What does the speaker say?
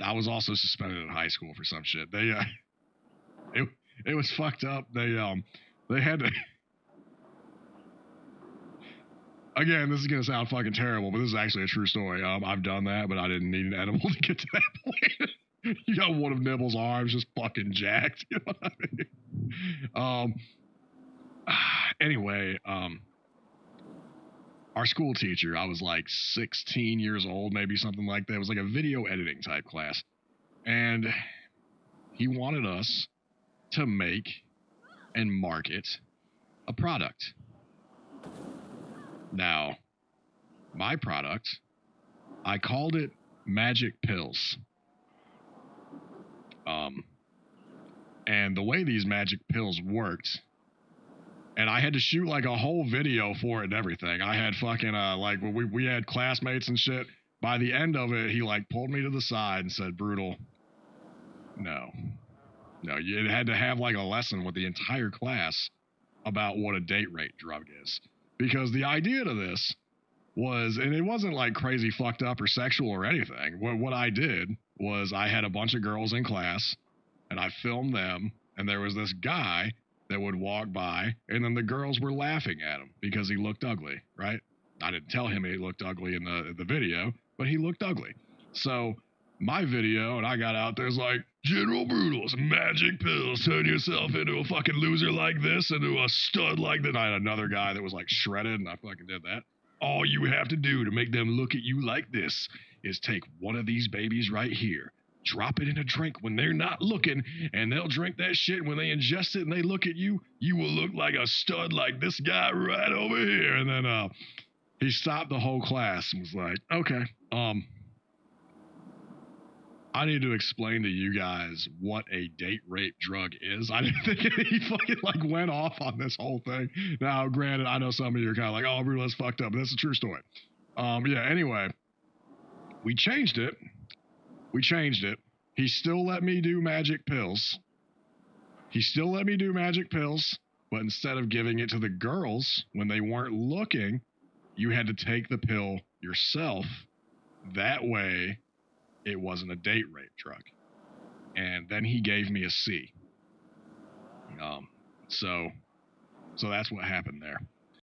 I was also suspended in high school for some shit. It was fucked up. They had to. Again, this is gonna sound fucking terrible, but this is actually a true story. I've done that, but I didn't need an edible to get to that point. You got one of Nibble's arms just fucking jacked. You know what I mean? Anyway, our school teacher, I was like 16 years old, maybe something like that. It was like a video editing type class. And he wanted us to make and market a product. Now, my product, I called it Magic Pills. And the way these magic pills worked, and I had to shoot like a whole video for it and everything. I had fucking like we had classmates and shit. By the end of it, he like pulled me to the side and said, "Brutal, no, you had to have like a lesson with the entire class about what a date rape drug is, because the idea to this was, and it wasn't like crazy fucked up or sexual or anything. What I did was I had a bunch of girls in class, and I filmed them, and there was this guy that would walk by, and then the girls were laughing at him because he looked ugly, right? I didn't tell him he looked ugly in the video, but he looked ugly. So my video, and I got out there's like, General Brutal's magic pills turn yourself into a fucking loser like this, into a stud like that. And I had another guy that was like shredded, and I fucking did that. All you have to do to make them look at you like this is take one of these babies right here, drop it in a drink when they're not looking, and they'll drink that shit. When they ingest it and they look at you, you will look like a stud like this guy right over here. And then he stopped the whole class and was like, okay, I need to explain to you guys what a date rape drug is. I didn't think he fucking like went off on this whole thing. Now, granted, I know some of you are kind of like, oh, Brutal, that's fucked up, but that's a true story. Yeah, anyway, we changed it. He still let me do magic pills. But instead of giving it to the girls when they weren't looking, you had to take the pill yourself. That way, it wasn't a date rape drug. And then he gave me a C. So that's what happened there.